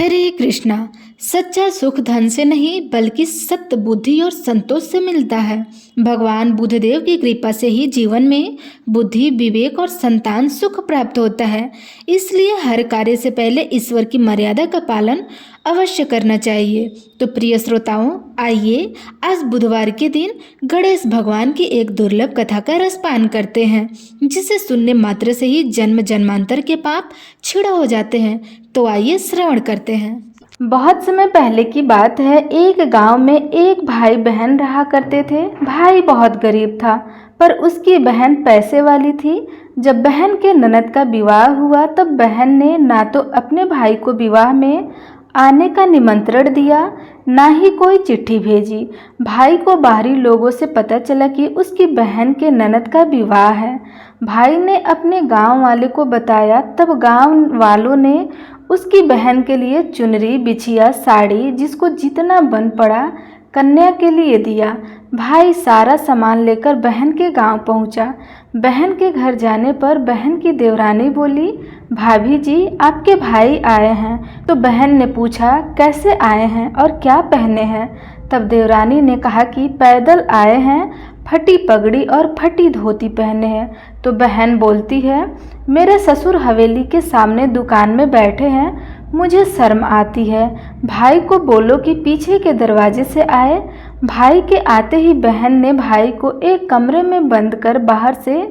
हरे कृष्णा। सच्चा सुख धन से नहीं बल्कि सत्य बुद्धि और संतोष से मिलता है। भगवान बुद्धदेव की कृपा से ही जीवन में बुद्धि, विवेक और संतान सुख प्राप्त होता है। इसलिए हर कार्य से पहले ईश्वर की मर्यादा का पालन अवश्य करना चाहिए। तो प्रिय श्रोताओं, आइए आज बुधवार के दिन गणेश भगवान की एक दुर्लभ कथा का रसपान करते हैं, जिसे सुनने मात्र से ही जन्म जन्मांतर के पाप छिड़ हो जाते हैं। तो आइए श्रवण करते हैं। बहुत समय पहले की बात है। एक गांव में एक भाई बहन रहा करते थे। भाई बहुत गरीब था, पर उसकी बहन पैसे वाली थी। जब बहन के ननद का विवाह हुआ तब बहन ने ना तो अपने भाई को विवाह में आने का निमंत्रण दिया, ना ही कोई चिट्ठी भेजी। भाई को बाहरी लोगों से पता चला कि उसकी बहन के ननद का विवाह है। भाई ने अपने गांव वाले को बताया, तब गांव वालों ने उसकी बहन के लिए चुनरी, बिछिया, साड़ी, जिसको जितना बन पड़ा कन्या के लिए दिया। भाई सारा सामान लेकर बहन के गांव पहुंचा। बहन के घर जाने पर बहन की देवरानी बोली, भाभी जी, आपके भाई आए हैं। तो बहन ने पूछा, कैसे आए हैं और क्या पहने हैं? तब देवरानी ने कहा कि पैदल आए हैं, फटी पगड़ी और फटी धोती पहने हैं। तो बहन बोलती है, मेरे ससुर हवेली के सामने दुकान में बैठे हैं, मुझे शर्म आती है। भाई को बोलो कि पीछे के दरवाजे से आए। भाई के आते ही बहन ने भाई को एक कमरे में बंद कर बाहर से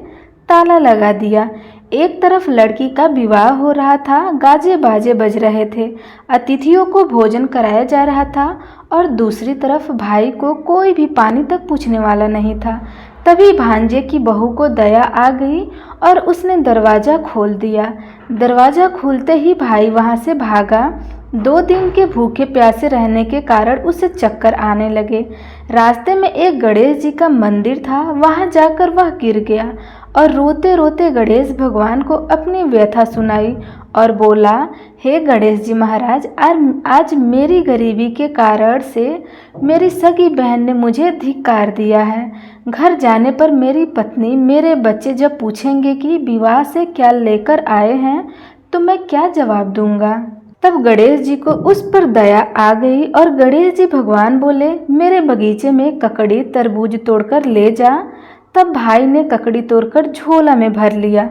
ताला लगा दिया। एक तरफ लड़की का विवाह हो रहा था, गाजे बाजे बज रहे थे, अतिथियों को भोजन कराया जा रहा था, और दूसरी तरफ भाई को कोई भी पानी तक पूछने वाला नहीं था। तभी भांजे की बहू को दया आ गई और उसने दरवाज़ा खोल दिया। दरवाज़ा खुलते ही भाई वहाँ से भागा। 2 दिन के भूखे प्यासे रहने के कारण उसे चक्कर आने लगे। रास्ते में एक गणेश जी का मंदिर था, वहाँ जाकर वह गिर गया और रोते रोते गणेश भगवान को अपनी व्यथा सुनाई और बोला, हे गणेश जी महाराज, आज मेरी गरीबी के कारण से मेरी सगी बहन ने मुझे धिक्कार दिया है। घर जाने पर मेरी पत्नी, मेरे बच्चे जब पूछेंगे कि विवाह से क्या लेकर आए हैं, तो मैं क्या जवाब दूंगा? तब गणेश जी को उस पर दया आ गई और गणेश जी भगवान बोले, मेरे बगीचे में ककड़ी, तरबूज तोड़कर ले जा। तब भाई ने ककड़ी तोड़कर झोला में भर लिया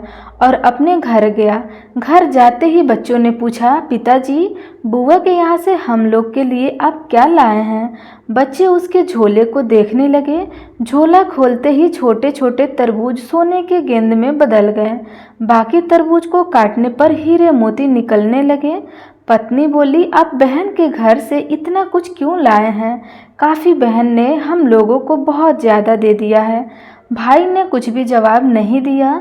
और अपने घर गया। घर जाते ही बच्चों ने पूछा, पिताजी, बुआ के यहाँ से हम लोग के लिए आप क्या लाए हैं? बच्चे उसके झोले को देखने लगे। झोला खोलते ही छोटे छोटे तरबूज सोने के गेंद में बदल गए। बाकी तरबूज को काटने पर हीरे मोती निकलने लगे। पत्नी बोली, आप बहन के घर से इतना कुछ क्यों लाए हैं? काफ़ी, बहन ने हम लोगों को बहुत ज़्यादा दे दिया है। भाई ने कुछ भी जवाब नहीं दिया।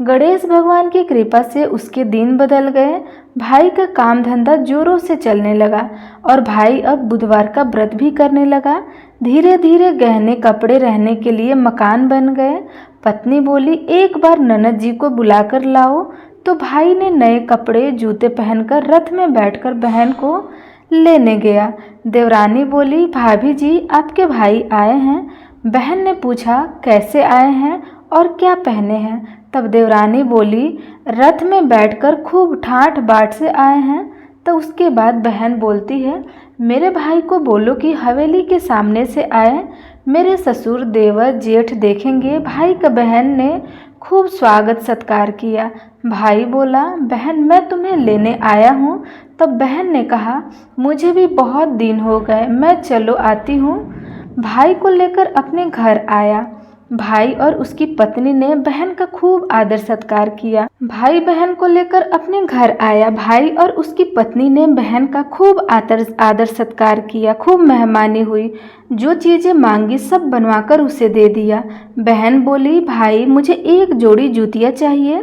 गणेश भगवान की कृपा से उसके दिन बदल गए। भाई का काम धंधा जोरों से चलने लगा और भाई अब बुधवार का व्रत भी करने लगा। धीरे धीरे गहने, कपड़े, रहने के लिए मकान बन गए। पत्नी बोली, एक बार ननद जी को बुलाकर लाओ। तो भाई ने नए कपड़े, जूते पहनकर रथ में बैठकर बहन को लेने गया। देवरानी बोली, भाभी जी, आपके भाई आए हैं। बहन ने पूछा, कैसे आए हैं और क्या पहने हैं? तब देवरानी बोली, रथ में बैठकर खूब ठाठ बाट से आए हैं। तो उसके बाद बहन बोलती है, मेरे भाई को बोलो कि हवेली के सामने से आए, मेरे ससुर, देवर, जेठ देखेंगे। भाई का बहन ने खूब स्वागत सत्कार किया। भाई बोला, बहन, मैं तुम्हें लेने आया हूँ। तब बहन ने कहा, मुझे भी बहुत दिन हो गए, मैं चलो आती हूँ। भाई को लेकर अपने घर आया। भाई और उसकी पत्नी ने बहन का खूब आदर सत्कार किया। भाई बहन को लेकर अपने घर आया। भाई और उसकी पत्नी ने बहन का खूब आदर सत्कार किया। खूब मेहमानी हुई। जो चीज़ें मांगी सब बनवाकर उसे दे दिया। बहन बोली, भाई, मुझे एक जोड़ी जूतियाँ चाहिए।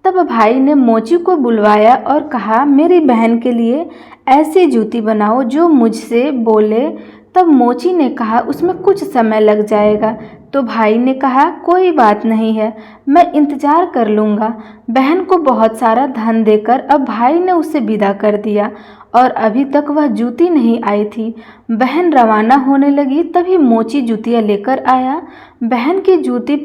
तब भाई ने मोची को बुलवाया और कहा, मेरी बहन के लिए ऐसी जूती बनाओ जो मुझसे बोले। तब मोची ने कहा, उसमें कुछ समय लग जाएगा। तो भाई ने कहा, कोई बात नहीं है, मैं इंतज़ार कर लूँगा। बहन को बहुत सारा धन देकर अब भाई ने उसे विदा कर दिया और अभी तक वह जूती नहीं आई थी। बहन रवाना होने लगी, तभी मोची जूतियाँ लेकर आया। बहन की जूती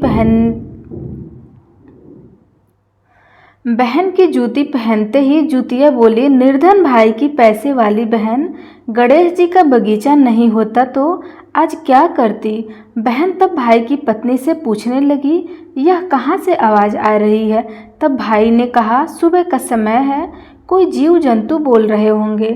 बहन की जूती पहनते ही जूतिया बोली, निर्धन भाई की पैसे वाली बहन, गणेश जी का बगीचा नहीं होता तो आज क्या करती। बहन तब भाई की पत्नी से पूछने लगी, यह कहाँ से आवाज़ आ रही है। तब भाई ने कहा, सुबह का समय है, कोई जीव जंतु बोल रहे होंगे।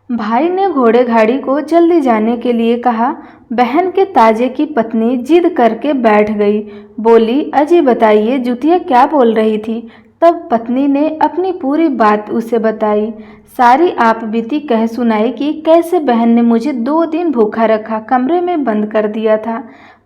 भाई ने घोड़े गाड़ी को जल्दी जाने के लिए कहा। बहन के ताजे की पत्नी जिद करके बैठ गई, बोली, अजी बताइए जुतिया क्या बोल रही थी। तब पत्नी ने अपनी पूरी बात उसे बताई, सारी आप बीती कह सुनाई कि कैसे बहन ने मुझे 2 दिन भूखा रखा, कमरे में बंद कर दिया था।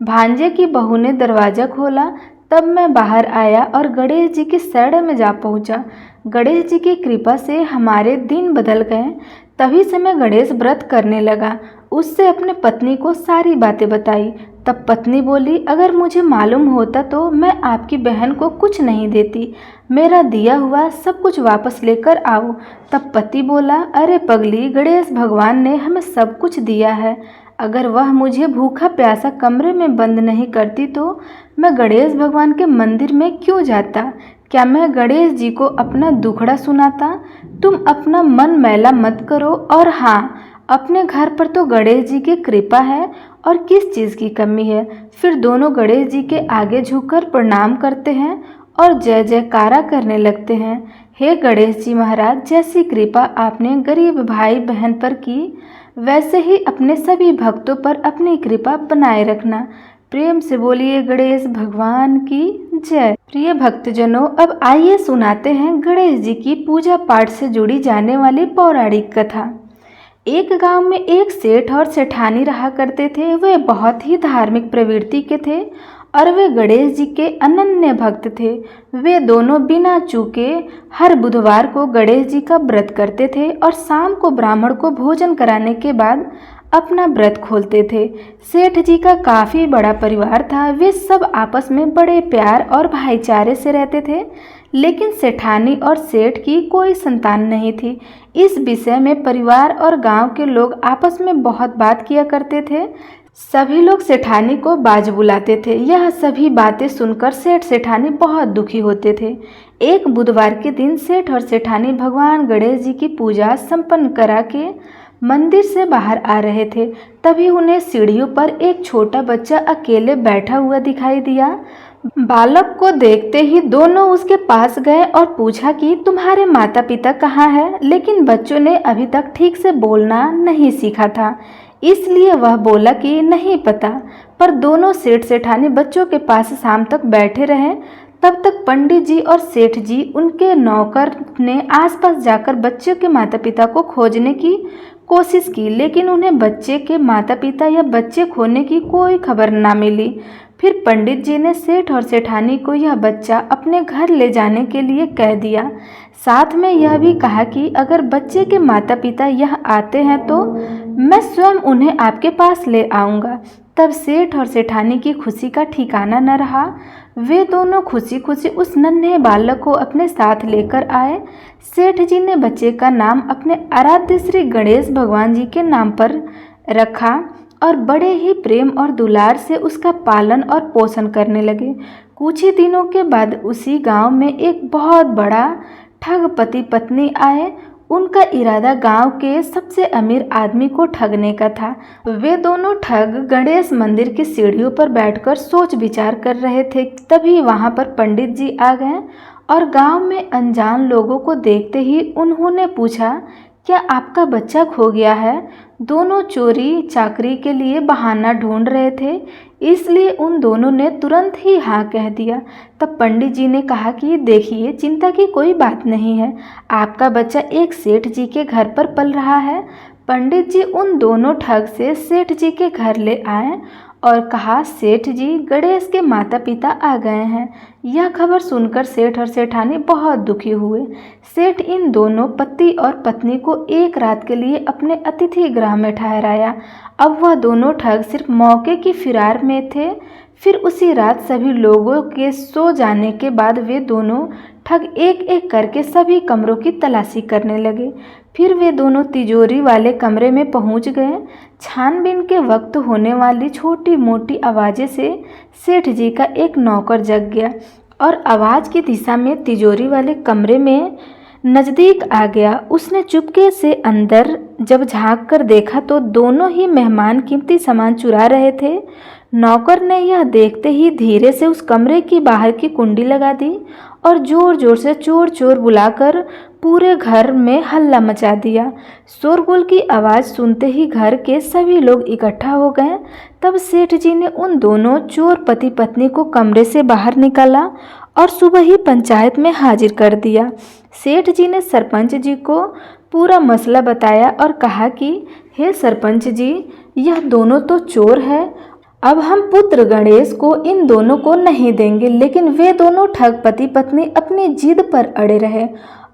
भांजे की बहू ने दरवाज़ा खोला, तब मैं बाहर आया और गणेश जी की शरण में जा पहुंचा। गणेश जी की कृपा से हमारे दिन बदल गए। तभी से मैं गणेश व्रत करने लगा। उससे अपने पत्नी को सारी बातें बताई। तब पत्नी बोली, अगर मुझे मालूम होता तो मैं आपकी बहन को कुछ नहीं देती, मेरा दिया हुआ सब कुछ वापस लेकर आओ। तब पति बोला, अरे पगली, गणेश भगवान ने हमें सब कुछ दिया है, अगर वह मुझे भूखा प्यासा कमरे में बंद नहीं करती तो मैं गणेश भगवान के मंदिर में क्यों जाता। क्या मैं गणेश जी को अपना दुखड़ा सुनाता। तुम अपना मन मैला मत करो, और हाँ, अपने घर पर तो गणेश जी की कृपा है और किस चीज़ की कमी है। फिर दोनों गणेश जी के आगे झुककर प्रणाम करते हैं और जय जयकारा करने लगते हैं। हे गणेश जी महाराज, जैसी कृपा आपने गरीब भाई बहन पर की, वैसे ही अपने सभी भक्तों पर अपनी कृपा बनाए रखना। प्रेम से बोलिए गणेश भगवान की जय। प्रिय भक्तजनों, अब आइए सुनाते हैं गणेश जी की पूजा पाठ से जुड़ी जाने वाली पौराणिक कथा। एक गांव में एक सेठ और सेठानी रहा करते थे। वे बहुत ही धार्मिक प्रवृत्ति के थे और वे गणेश जी के अनन्य भक्त थे। वे दोनों बिना चूके हर बुधवार को गणेश जी का व्रत करते थे और शाम को ब्राह्मण को भोजन कराने के बाद अपना व्रत खोलते थे। सेठ जी का काफ़ी बड़ा परिवार था। वे सब आपस में बड़े प्यार और भाईचारे से रहते थे, लेकिन सेठानी और सेठ की कोई संतान नहीं थी। इस विषय में परिवार और गांव के लोग आपस में बहुत बात किया करते थे। सभी लोग सेठानी को बाज बुलाते थे। यह सभी बातें सुनकर सेठ सेठानी बहुत दुखी होते थे। एक बुधवार के दिन सेठ और सेठानी भगवान गणेश जी की पूजा संपन्न करा के मंदिर से बाहर आ रहे थे। तभी उन्हें सीढ़ियों पर एक छोटा बच्चा अकेले बैठा हुआ दिखाई दिया। बालक को देखते ही दोनों उसके पास गए और पूछा कि तुम्हारे माता पिता कहाँ हैं। लेकिन बच्चों ने अभी तक ठीक से बोलना नहीं सीखा था, इसलिए वह बोला कि नहीं पता। पर दोनों सेठ सेठानी बच्चों के पास शाम तक बैठे रहे। तब तक पंडित जी और सेठ जी उनके नौकर ने आसपास जाकर बच्चे के माता पिता को खोजने की कोशिश की, लेकिन उन्हें बच्चे के माता पिता या बच्चे खोने की कोई खबर ना मिली। फिर पंडित जी ने सेठ और सेठानी को यह बच्चा अपने घर ले जाने के लिए कह दिया। साथ में यह भी कहा कि अगर बच्चे के माता पिता यह आते हैं तो मैं स्वयं उन्हें आपके पास ले आऊँगा। तब सेठ और सेठानी की खुशी का ठिकाना न रहा। वे दोनों खुशी खुशी उस नन्हे बालक को अपने साथ लेकर आए। सेठ जी ने बच्चे का नाम अपने आराध्य श्री गणेश भगवान जी के नाम पर रखा और बड़े ही प्रेम और दुलार से उसका पालन और पोषण करने लगे। कुछ ही दिनों के बाद उसी गांव में एक बहुत बड़ा ठग पति पत्नी आए। उनका इरादा गांव के सबसे अमीर आदमी को ठगने का था। वे दोनों ठग गणेश मंदिर की सीढ़ियों पर बैठकर सोच विचार कर रहे थे। तभी वहां पर पंडित जी आ गए और गांव में अनजान लोगों को देखते ही उन्होंने पूछा, क्या आपका बच्चा खो गया है। दोनों चोरी चाकरी के लिए बहाना ढूंढ रहे थे, इसलिए उन दोनों ने तुरंत ही हाँ कह दिया। तब पंडित जी ने कहा कि देखिए, चिंता की कोई बात नहीं है, आपका बच्चा एक सेठ जी के घर पर पल रहा है। पंडित जी उन दोनों ठग से सेठ जी के घर ले आए और कहा, सेठ जी, गणेश के माता पिता आ गए हैं। यह खबर सुनकर सेठ और सेठानी बहुत दुखी हुए। सेठ इन दोनों पति और पत्नी को एक रात के लिए अपने अतिथि गृह में ठहराया। अब वह दोनों ठग सिर्फ मौके की फिरार में थे। फिर उसी रात सभी लोगों के सो जाने के बाद वे दोनों ठग एक एक करके सभी कमरों की तलाशी करने लगे। फिर वे दोनों तिजोरी वाले कमरे में पहुंच गए। छानबीन के वक्त होने वाली छोटी मोटी आवाज़ें से सेठ जी का एक नौकर जग गया और आवाज़ की दिशा में तिजोरी वाले कमरे में नज़दीक आ गया। उसने चुपके से अंदर जब झांक कर देखा तो दोनों ही मेहमान कीमती सामान चुरा रहे थे। नौकर ने यह देखते ही धीरे से उस कमरे की बाहर की कुंडी लगा दी और जोर जोर से चोर चोर बुलाकर पूरे घर में हल्ला मचा दिया। शोरगुल की आवाज़ सुनते ही घर के सभी लोग इकट्ठा हो गए। तब सेठ जी ने उन दोनों चोर पति पत्नी को कमरे से बाहर निकाला और सुबह ही पंचायत में हाजिर कर दिया। सेठ जी ने सरपंच जी को पूरा मसला बताया और कहा कि हे सरपंच जी, यह दोनों तो चोर है। अब हम पुत्र गणेश को इन दोनों को नहीं देंगे। लेकिन वे दोनों ठग पति पत्नी अपनी जिद पर अड़े रहे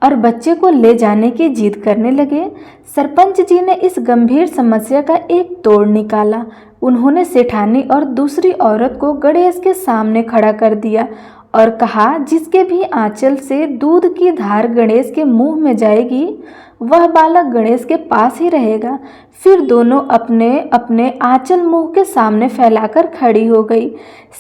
और बच्चे को ले जाने की जिद करने लगे। सरपंच जी ने इस गंभीर समस्या का एक तोड़ निकाला। उन्होंने सेठानी और दूसरी औरत को गणेश के सामने खड़ा कर दिया और कहा, जिसके भी आंचल से दूध की धार गणेश के मुंह में जाएगी वह बालक गणेश के पास ही रहेगा। फिर दोनों अपने अपने आंचल मुंह के सामने फैलाकर खड़ी हो गई।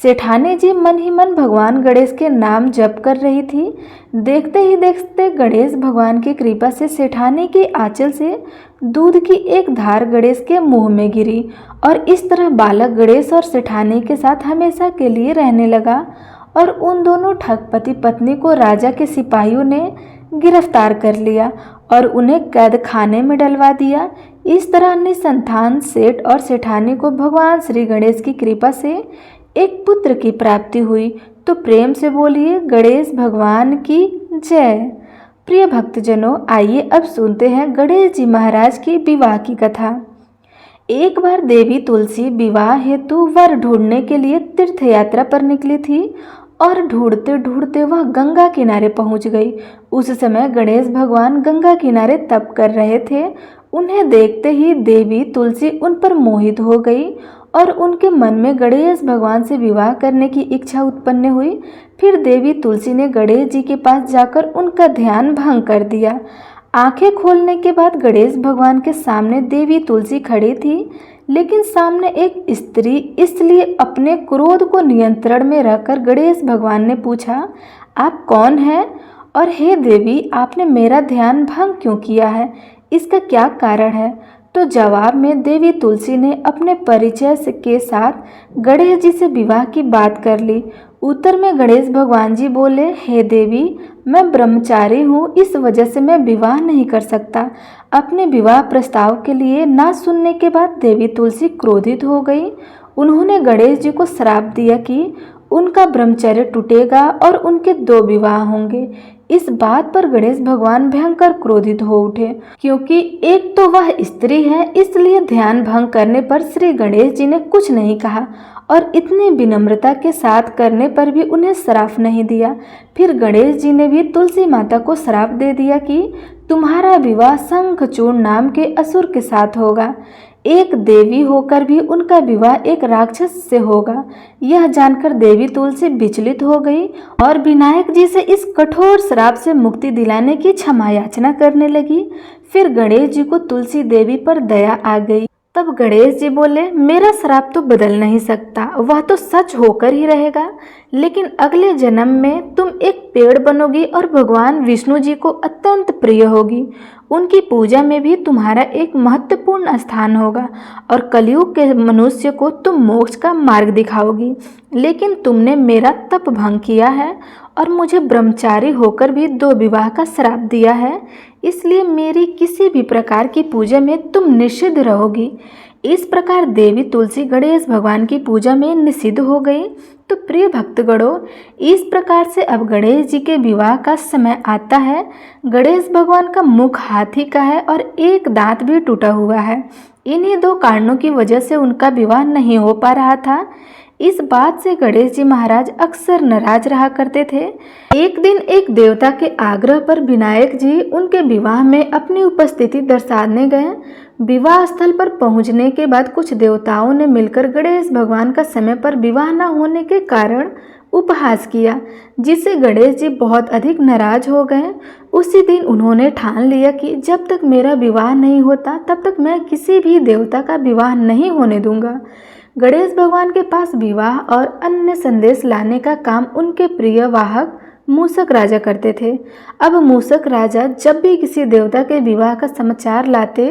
सेठानी जी मन ही मन भगवान गणेश के नाम जप कर रही थी। देखते ही देखते गणेश भगवान की कृपा से सेठानी के आंचल से दूध की एक धार गणेश के मुंह में गिरी और इस तरह बालक गणेश और सेठानी के साथ हमेशा के लिए रहने लगा। और उन दोनों ठग पति पत्नी को राजा के सिपाहियों ने गिरफ्तार कर लिया और उन्हें कैद खाने में डलवा दिया। इस तरह निसंतान सेठ और सेठानी को भगवान श्री गणेश की कृपा से एक पुत्र की प्राप्ति हुई। तो प्रेम से बोलिए गणेश भगवान की जय। प्रिय भक्तजनों, आइए अब सुनते हैं गणेश जी महाराज की विवाह की कथा। एक बार देवी तुलसी विवाह हेतु वर ढूंढने के लिए तीर्थ यात्रा पर निकली थी और ढूंढते ढूंढते वह गंगा किनारे पहुंच गई। उस समय गणेश भगवान गंगा किनारे तप कर रहे थे। उन्हें देखते ही देवी तुलसी उन पर मोहित हो गई और उनके मन में गणेश भगवान से विवाह करने की इच्छा उत्पन्न हुई। फिर देवी तुलसी ने गणेश जी के पास जाकर उनका ध्यान भंग कर दिया। आंखें खोलने के बाद गणेश भगवान के सामने देवी तुलसी खड़ी थी, लेकिन सामने एक स्त्री। इसलिए अपने क्रोध को नियंत्रण में रखकर गणेश भगवान ने पूछा, आप कौन हैं और हे देवी, आपने मेरा ध्यान भंग क्यों किया है? इसका क्या कारण है? तो जवाब में देवी तुलसी ने अपने परिचय के साथ गणेश जी से विवाह की बात कर ली। उत्तर में गणेश भगवान जी बोले, हे देवी, मैं ब्रह्मचारी हूँ, इस वजह से मैं विवाह नहीं कर सकता। अपने विवाह प्रस्ताव के लिए ना सुनने के बाद देवी तुलसी क्रोधित हो गई। उन्होंने गणेश जी को श्राप दिया कि उनका ब्रह्मचर्य टूटेगा और उनके 2 विवाह होंगे। इस बात पर गणेश भगवान भयंकर क्रोधित हो उठे, क्योंकि एक तो वह स्त्री है, इसलिए ध्यान भंग करने पर श्री गणेश जी ने कुछ नहीं कहा और इतनी विनम्रता के साथ करने पर भी उन्हें श्राप नहीं दिया। फिर गणेश जी ने भी तुलसी माता को श्राप दे दिया कि तुम्हारा विवाह शंखचूड़ नाम के असुर के साथ होगा। एक देवी होकर भी उनका विवाह एक राक्षस से होगा। यह जानकर देवी तुलसी विचलित हो गई और विनायक जी से इस कठोर श्राप से मुक्ति दिलाने की क्षमा याचना करने लगी। फिर गणेश जी को तुलसी देवी पर दया आ गई। तब गणेश जी बोले, मेरा श्राप तो बदल नहीं सकता, वह तो सच होकर ही रहेगा। लेकिन अगले जन्म में तुम एक पेड़ बनोगी और भगवान विष्णु जी को अत्यंत प्रिय होगी। उनकी पूजा में भी तुम्हारा एक महत्वपूर्ण स्थान होगा और कलयुग के मनुष्य को तुम मोक्ष का मार्ग दिखाओगी। लेकिन तुमने मेरा तप भंग किया है और मुझे ब्रह्मचारी होकर भी 2 विवाह का श्राप दिया है, इसलिए मेरी किसी भी प्रकार की पूजा में तुम निषिद्ध रहोगी। इस प्रकार देवी तुलसी गणेश भगवान की पूजा में निषिद्ध हो गई। तो प्रिय भक्तगणों, इस प्रकार से अब गणेश जी के विवाह का समय आता है। गणेश भगवान का मुख हाथी का है और एक दांत भी टूटा हुआ है। इन्हीं 2 कारणों की वजह से उनका विवाह नहीं हो पा रहा था। इस बात से गणेश जी महाराज अक्सर नाराज रहा करते थे। एक दिन एक देवता के आग्रह पर विनायक जी उनके विवाह में अपनी उपस्थिति दर्शाने गए। विवाह स्थल पर पहुंचने के बाद कुछ देवताओं ने मिलकर गणेश भगवान का समय पर विवाह न होने के कारण उपहास किया, जिससे गणेश जी बहुत अधिक नाराज हो गए। उसी दिन उन्होंने ठान लिया कि जब तक मेरा विवाह नहीं होता तब तक मैं किसी भी देवता का विवाह नहीं होने दूंगा। गणेश भगवान के पास विवाह और अन्य संदेश लाने का काम उनके प्रिय वाहक मूषक राजा करते थे। अब मूषक राजा जब भी किसी देवता के विवाह का समाचार लाते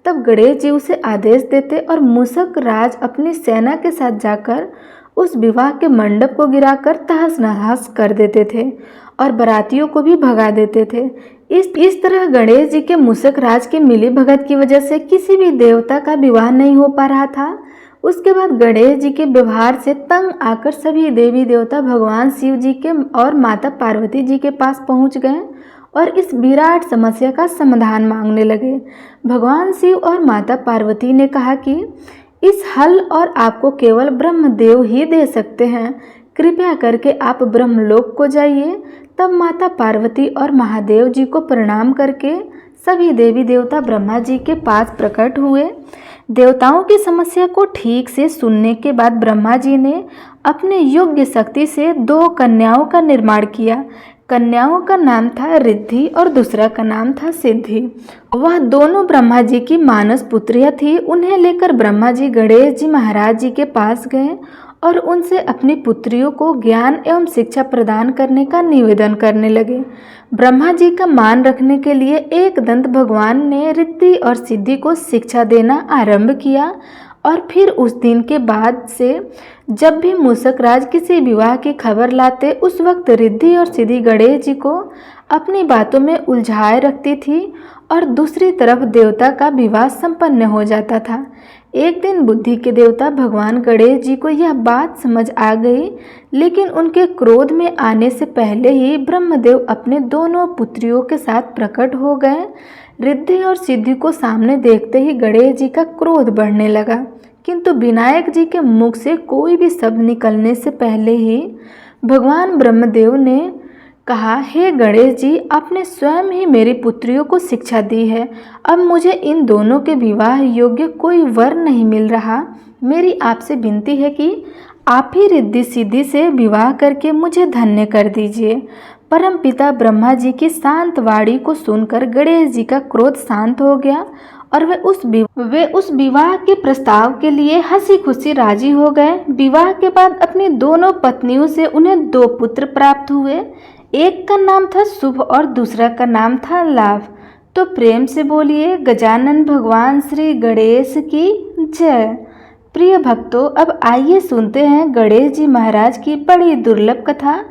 तब गणेश जी उसे आदेश देते और मूषक राज अपनी सेना के साथ जाकर उस विवाह के मंडप को गिराकर तहस नहस कर देते थे और बारातियों को भी भगा देते थे। इस तरह गणेश जी के मूषक राज की मिली भगत की वजह से किसी भी देवता का विवाह नहीं हो पा रहा था। उसके बाद गणेश जी के व्यवहार से तंग आकर सभी देवी देवता भगवान शिव जी के और माता पार्वती जी के पास पहुंच गए और इस विराट समस्या का समाधान मांगने लगे। भगवान शिव और माता पार्वती ने कहा कि इस हल और आपको केवल ब्रह्मदेव ही दे सकते हैं, कृपया करके आप ब्रह्मलोक को जाइए। तब माता पार्वती और महादेव जी को प्रणाम करके सभी देवी देवता ब्रह्मा जी के पास प्रकट हुए। देवताओं की समस्या को ठीक से सुनने के बाद ब्रह्मा जी ने अपने योग्य शक्ति से 2 कन्याओं का निर्माण किया। कन्याओं का नाम था रिद्धि और दूसरा का नाम था सिद्धि। वह दोनों ब्रह्मा जी की मानस पुत्रियां थी। उन्हें लेकर ब्रह्मा जी गणेश जी महाराज जी के पास गए और उनसे अपनी पुत्रियों को ज्ञान एवं शिक्षा प्रदान करने का निवेदन करने लगे। ब्रह्मा जी का मान रखने के लिए एक दंत भगवान ने रिद्धि और सिद्धि को शिक्षा देना आरंभ किया और फिर उस दिन के बाद से जब भी मूषक राज किसी विवाह की खबर लाते उस वक्त रिद्धि और सिद्धि गणेश जी को अपनी बातों में उलझाए रखती थी और दूसरी तरफ देवता का विवाह संपन्न हो जाता था। एक दिन बुद्धि के देवता भगवान गणेश जी को यह बात समझ आ गई, लेकिन उनके क्रोध में आने से पहले ही ब्रह्मदेव अपने दोनों पुत्रियों के साथ प्रकट हो गए। रिद्धि और सिद्धि को सामने देखते ही गणेश जी का क्रोध बढ़ने लगा, किंतु विनायक जी के मुख से कोई भी शब्द निकलने से पहले ही भगवान ब्रह्मदेव ने कहा, हे गणेश जी, आपने स्वयं ही मेरी पुत्रियों को शिक्षा दी है। अब मुझे इन दोनों के विवाह योग्य कोई वर नहीं मिल रहा। मेरी आपसे विनती है कि आप ही रिद्धि सिद्धि से विवाह करके मुझे धन्य कर दीजिए। परमपिता ब्रह्मा जी की शांत वाणी को सुनकर गणेश जी का क्रोध शांत हो गया और वे उस विवाह के प्रस्ताव के लिए हंसी खुशी राजी हो गए। विवाह के बाद अपनी दोनों पत्नियों से उन्हें 2 पुत्र प्राप्त हुए। एक का नाम था शुभ और दूसरा का नाम था लाभ। तो प्रेम से बोलिए गजानन भगवान श्री गणेश की जय। प्रिय भक्तों, अब आइए सुनते हैं गणेश जी महाराज की बड़ी दुर्लभ कथा।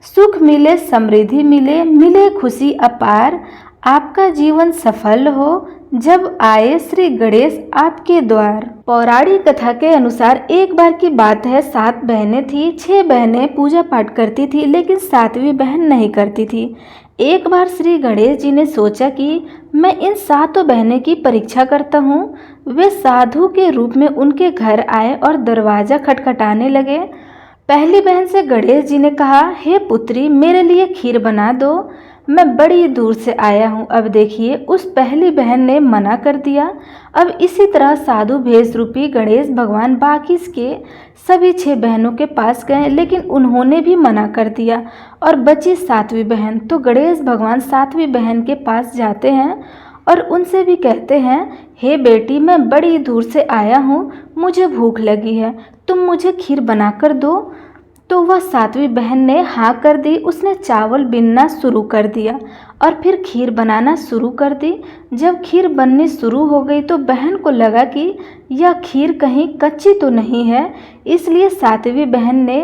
सुख मिले, समृद्धि मिले, मिले खुशी अपार, आपका जीवन सफल हो जब आए श्री गणेश आपके द्वार। पौराणिक कथा के अनुसार एक बार की बात है, 7 बहनें थी। 6 बहनें पूजा पाठ करती थी, लेकिन 7वीं बहन नहीं करती थी। एक बार श्री गणेश जी ने सोचा कि मैं इन 7 बहनें की परीक्षा करता हूँ। वे साधु के रूप में उनके घर आए और दरवाजा खटखटाने लगे। पहली बहन से गणेश जी ने कहा, हे पुत्री, मेरे लिए खीर बना दो, मैं बड़ी दूर से आया हूँ। अब देखिए, उस पहली बहन ने मना कर दिया। अब इसी तरह साधु भेष रूपी गणेश भगवान बाकी के सभी 6 बहनों के पास गए, लेकिन उन्होंने भी मना कर दिया और बची 7वीं बहन। तो गणेश भगवान 7वीं बहन के पास जाते हैं और उनसे भी कहते हैं, हे बेटी, मैं बड़ी दूर से आया हूँ, मुझे भूख लगी है, तुम मुझे खीर बना कर दो। तो वह 7वीं बहन ने हाँ कर दी। उसने चावल बीनना शुरू कर दिया और फिर खीर बनाना शुरू कर दी। जब खीर बननी शुरू हो गई तो बहन को लगा कि यह खीर कहीं कच्ची तो नहीं है, इसलिए 7वीं बहन ने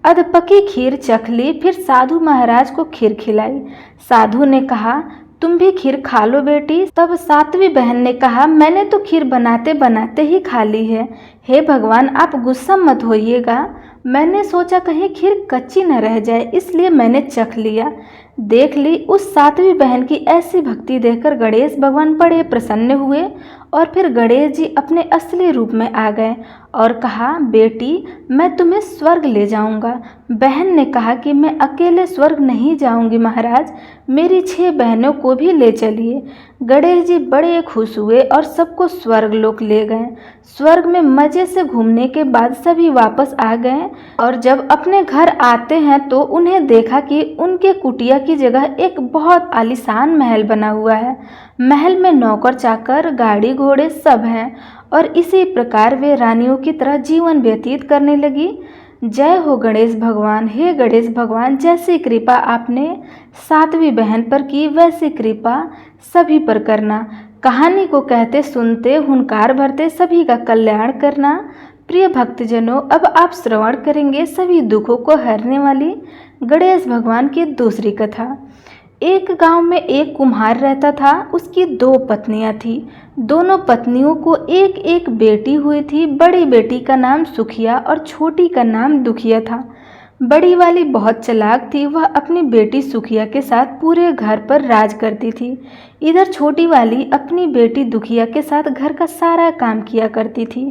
अधपकी खीर चख ली। फिर साधु महाराज को खीर खिलाई। साधु ने कहा, तुम भी खीर खा लो बेटी। तब 7वीं बहन ने कहा, मैंने तो खीर बनाते बनाते ही खा ली है। हे भगवान, आप गुस्सा मत होइएगा, मैंने सोचा कहीं खीर कच्ची न रह जाए, इसलिए मैंने चख लिया। देख ली। उस 7वीं बहन की ऐसी भक्ति देखकर गणेश भगवान बड़े प्रसन्न हुए और फिर गणेश जी अपने असली रूप में आ गए और कहा, बेटी, मैं तुम्हें स्वर्ग ले जाऊंगा। बहन ने कहा कि मैं अकेले स्वर्ग नहीं जाऊंगी महाराज, मेरी 6 बहनों को भी ले चलिए। गणेश जी बड़े खुश हुए और सबको स्वर्गलोक ले गए। स्वर्ग में मजे से घूमने के बाद सभी वापस आ गए और जब अपने घर आते हैं तो उन्हें देखा कि उनके कुटिया की जगह एक बहुत आलीशान महल बना हुआ है। महल में नौकर चाकर, गाड़ी घोड़े सब हैं और इसी प्रकार वे रानियों की तरह जीवन व्यतीत करने लगी। जय हो गणेश भगवान। हे गणेश भगवान, जैसी कृपा आपने सातवीं बहन पर की वैसी कृपा सभी पर करना। कहानी को कहते सुनते हुंकार भरते सभी का कल्याण करना। प्रिय भक्तजनों, अब आप श्रवण करेंगे सभी दुखों को हरने वाली गणेश भगवान की दूसरी कथा। एक गांव में एक कुम्हार रहता था। उसकी 2 पत्नियां थीं। दोनों पत्नियों को एक एक बेटी हुई थी। बड़ी बेटी का नाम सुखिया और छोटी का नाम दुखिया था। बड़ी वाली बहुत चालाक थी। वह अपनी बेटी सुखिया के साथ पूरे घर पर राज करती थी। इधर छोटी वाली अपनी बेटी दुखिया के साथ घर का सारा काम किया करती थी।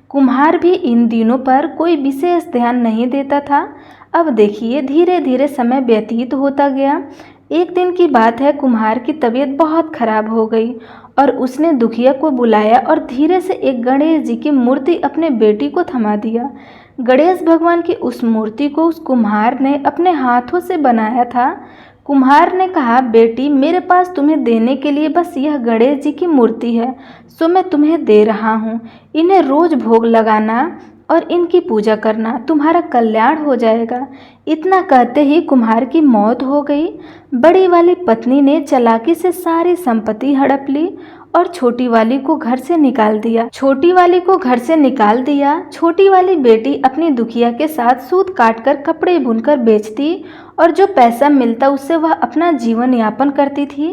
कुम्हार भी इन दिनों पर कोई विशेष ध्यान नहीं देता था। अब देखिए, धीरे धीरे समय व्यतीत होता गया। एक दिन की बात है, कुम्हार की तबीयत बहुत खराब हो गई और उसने दुखिया को बुलाया और धीरे से एक गणेश जी की मूर्ति अपने बेटी को थमा दिया। गणेश भगवान की उस मूर्ति को उस कुम्हार ने अपने हाथों से बनाया था। कुम्हार ने कहा, बेटी, मेरे पास तुम्हें देने के लिए बस यह गणेश जी की मूर्ति है, सो मैं तुम्हें दे रहा हूँ। इन्हें रोज भोग लगाना और इनकी पूजा करना, तुम्हारा कल्याण हो जाएगा। इतना कहते ही कुम्हार की मौत हो गई। बड़ी वाली पत्नी ने चालाकी से सारी संपत्ति हड़प ली और छोटी वाली को घर से निकाल दिया। छोटी वाली बेटी अपनी दुखिया के साथ सूत काटकर कपड़े बुनकर बेचती और जो पैसा मिलता उससे वह अपना जीवन यापन करती थी।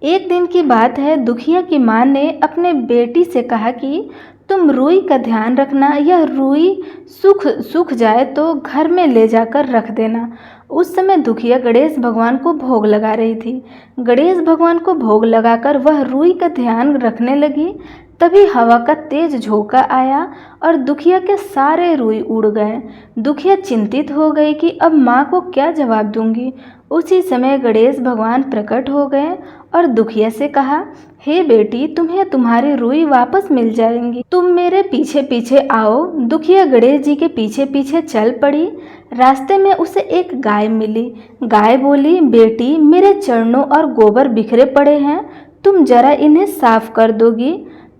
एक दिन की बात है, दुखिया की माँ ने अपने बेटी से कहा कि तुम रुई का ध्यान रखना, यह रुई सूख जाए तो घर में ले जाकर रख देना। उस समय दुखिया गणेश भगवान को भोग लगा रही थी। गणेश भगवान को भोग लगाकर वह रुई का ध्यान रखने लगी। तभी हवा का तेज झोंका आया और दुखिया के सारे रुई उड़ गए। दुखिया चिंतित हो गई कि अब माँ को क्या जवाब दूंगी। उसी समय गणेश भगवान प्रकट हो गए और दुखिया से कहा, हे बेटी, तुम्हें तुम्हारी रुई वापस मिल जाएंगी, तुम मेरे पीछे पीछे आओ। दुखिया गणेश जी के पीछे पीछे चल पड़ी। रास्ते में उसे एक गाय मिली। गाय बोली, बेटी, मेरे चरणों और गोबर बिखरे पड़े हैं, तुम जरा इन्हें साफ कर दोगी।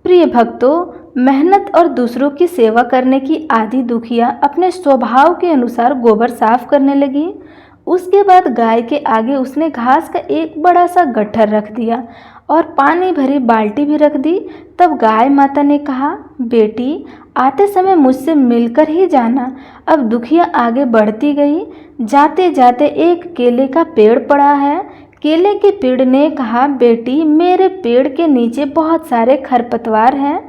प्रिय भक्तों, मेहनत और दूसरों की सेवा करने की आदि दुखिया अपने स्वभाव के अनुसार गोबर साफ करने लगी। उसके बाद गाय के आगे उसने घास का एक बड़ा सा गट्ठर रख दिया और पानी भरी बाल्टी भी रख दी। तब गाय माता ने कहा, बेटी, आते समय मुझसे मिलकर ही जाना। अब दुखिया आगे बढ़ती गई। जाते जाते एक केले का पेड़ पड़ा है। केले के पेड़ ने कहा, बेटी, मेरे पेड़ के नीचे बहुत सारे खरपतवार हैं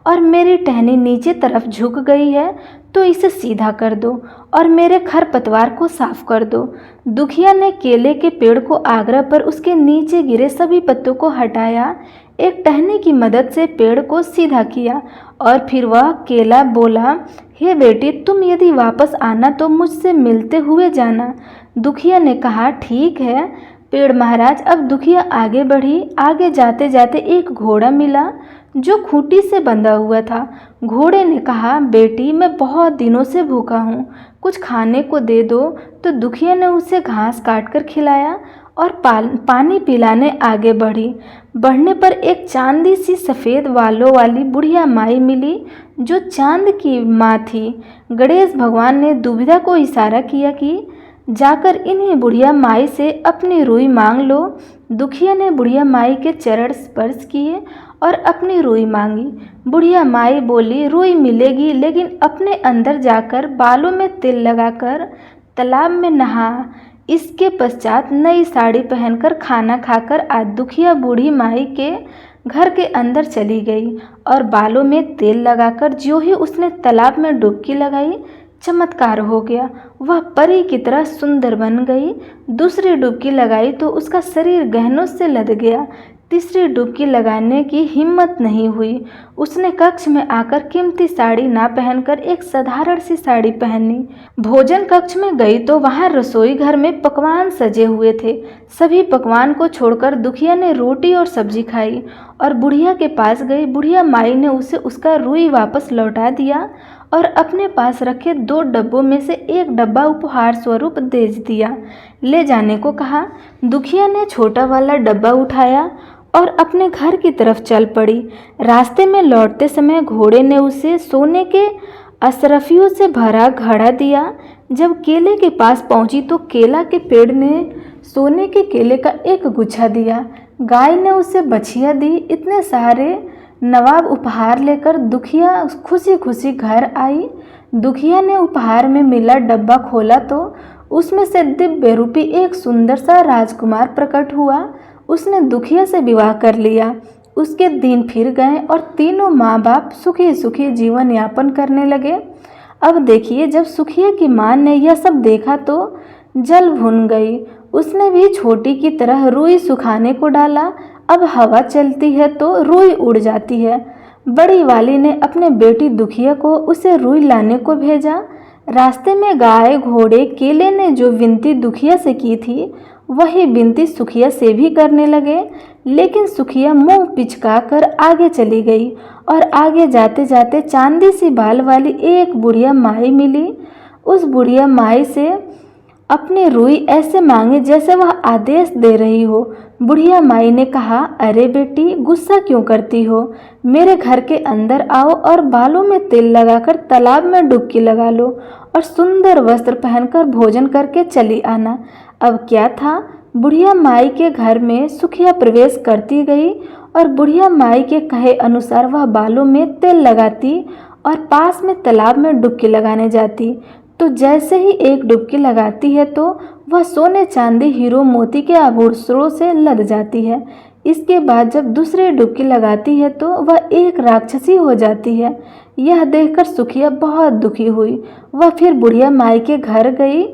और मेरी टहनी नीचे तरफ झुक गई है, तो इसे सीधा कर दो और मेरे खरपतवार को साफ कर दो। दुखिया ने केले के पेड़ को आग्रह पर उसके नीचे गिरे सभी पत्तों को हटाया, एक टहनी की मदद से पेड़ को सीधा किया और फिर वह केला बोला, हे बेटी, तुम यदि वापस आना तो मुझसे मिलते हुए जाना। दुखिया ने कहा, ठीक है पेड़ महाराज। अब दुखिया आगे बढ़ी। आगे जाते जाते एक घोड़ा मिला जो खूंटी से बंधा हुआ था। घोड़े ने कहा, बेटी, मैं बहुत दिनों से भूखा हूँ, कुछ खाने को दे दो। तो दुखिया ने उसे घास काटकर खिलाया और पानी पिलाने आगे बढ़ी। बढ़ने पर एक चांदी सी सफ़ेद बालों वाली बुढ़िया माई मिली जो चांद की माँ थी। गणेश भगवान ने दुविधा को इशारा किया कि जाकर इन्हीं बुढ़िया माई से अपनी रुई मांग लो। दुखिया ने बुढ़िया माई के चरण स्पर्श किए और अपनी रुई मांगी। बुढ़िया माई बोली, रुई मिलेगी, लेकिन अपने अंदर जाकर बालों में तेल लगाकर तालाब में नहा। इसके पश्चात नई साड़ी पहनकर खाना खाकर आज दुखिया बूढ़ी माई के घर के अंदर चली गई और बालों में तेल लगाकर जो ही उसने तालाब में डुबकी लगाई, चमत्कार हो गया। वह परी की तरह सुंदर बन गई। दूसरी डुबकी लगाई तो उसका शरीर गहनों से लद गया। तीसरी डुबकी लगाने की हिम्मत नहीं हुई। उसने कक्ष में आकर कीमती साड़ी ना पहनकर एक साधारण सी साड़ी पहनी। भोजन कक्ष में गई तो वहां रसोई घर में पकवान सजे हुए थे। सभी पकवान को छोड़कर दुखिया ने रोटी और सब्जी खाई और बुढ़िया के पास गई। बुढ़िया माई ने उसे उसका रुई वापस लौटा दिया और अपने पास रखे 2 डब्बों में से एक डब्बा उपहार स्वरूप दे दिया। ले जाने को कहा। दुखिया ने छोटा वाला डब्बा उठाया और अपने घर की तरफ चल पड़ी। रास्ते में लौटते समय घोड़े ने उसे सोने के अशरफियों से भरा घड़ा दिया। जब केले के पास पहुंची तो केला के पेड़ ने सोने के केले का एक गुच्छा दिया। गाय ने उसे बछिया दी। इतने सारे नवाब उपहार लेकर दुखिया खुशी खुशी घर आई। दुखिया ने उपहार में मिला डब्बा खोला तो उसमें से दिव्य रूपी एक सुंदर सा राजकुमार प्रकट हुआ। उसने दुखिया से विवाह कर लिया। उसके दिन फिर गए और तीनों माँ बाप सुखी सुखी जीवन यापन करने लगे। अब देखिए, जब सुखिया की माँ ने यह सब देखा तो जल भुन गई। उसने भी छोटी की तरह रुई सुखाने को डाला। अब हवा चलती है तो रुई उड़ जाती है। बड़ी वाली ने अपने बेटी दुखिया को उसे रुई लाने को भेजा। रास्ते में गाय घोड़े केले ने जो विनती दुखिया से की थी वही विनती सुखिया से भी करने लगे। लेकिन सुखिया मुंह पिचका कर आगे चली गई और आगे जाते जाते चांदी सी बाल वाली एक बुढ़िया माई मिली। उस बुढ़िया माई से अपनी रुई ऐसे मांगे जैसे वह आदेश दे रही हो। बुढ़िया माई ने कहा, अरे बेटी, गुस्सा क्यों करती हो? मेरे घर के अंदर आओ और बालों में तेल लगाकर तालाब में डुबकी लगा लो और सुंदर वस्त्र पहनकर भोजन करके चली आना। अब क्या था, बुढ़िया माई के घर में सुखिया प्रवेश करती गई और बुढ़िया माई के कहे अनुसार वह बालों में तेल लगाती और पास में तालाब में डुबकी लगाने जाती। तो जैसे ही एक डुबकी लगाती है तो वह सोने चांदी हीरो मोती के आभूषणों से लद जाती है। इसके बाद जब दूसरी डुबकी लगाती है तो वह एक राक्षसी हो जाती है। यह देखकर सुखिया बहुत दुखी हुई। वह फिर बुढ़िया माई के घर गई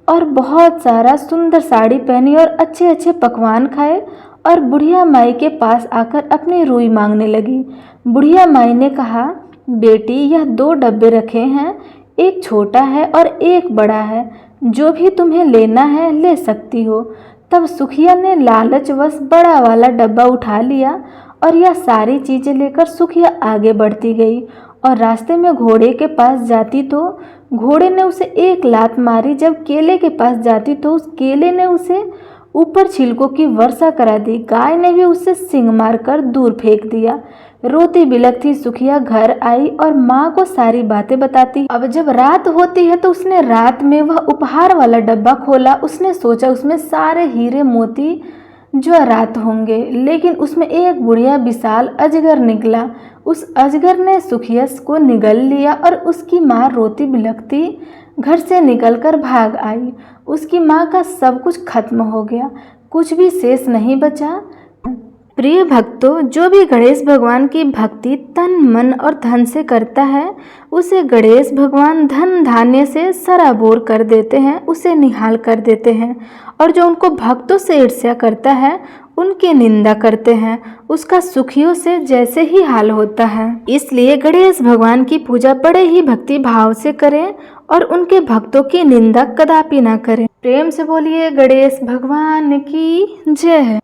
और बहुत सारा सुंदर साड़ी पहनी और अच्छे अच्छे पकवान खाए और बुढ़िया माई के पास आकर अपनी रुई मांगने लगी। बुढ़िया माई ने कहा, बेटी, यह 2 डब्बे रखे हैं, एक छोटा है और एक बड़ा है। जो भी तुम्हें लेना है ले सकती हो। तब सुखिया ने लालचवश बड़ा वाला डब्बा उठा लिया और यह सारी चीज़ें लेकर सुखिया आगे बढ़ती गई और रास्ते में घोड़े के पास जाती तो घोड़े ने उसे एक लात मारी। जब केले के पास जाती तो उस केले ने उसे ऊपर छिलकों की वर्षा करा दी। गाय ने भी उसे सींग मारकर दूर फेंक दिया। रोती बिलखती सुखिया घर आई और माँ को सारी बातें बताती। अब जब रात होती है तो उसने रात में वह उपहार वाला डब्बा खोला। उसने सोचा उसमें सारे हीरे मोती ज्वारात होंगे, लेकिन उसमें एक बुढ़िया विशाल अजगर निकला। उस अजगर ने सुखिया को निगल लिया और उसकी माँ रोती बिलखती घर से निकलकर भाग आई। उसकी माँ का सब कुछ खत्म हो गया, कुछ भी शेष नहीं बचा। प्रिय भक्तों, जो भी गणेश भगवान की भक्ति तन मन और धन से करता है उसे गणेश भगवान धन धान्य से सराबोर कर देते हैं, उसे निहाल कर देते हैं। और जो उनको भक्तों से ईर्ष्या करता है उनकी निंदा करते हैं, उसका सुखियों से जैसे ही हाल होता है। इसलिए गणेश भगवान की पूजा बड़े ही भक्ति भाव से करें और उनके भक्तों की निंदा कदापि ना करें। प्रेम से बोलिए गणेश भगवान की जय।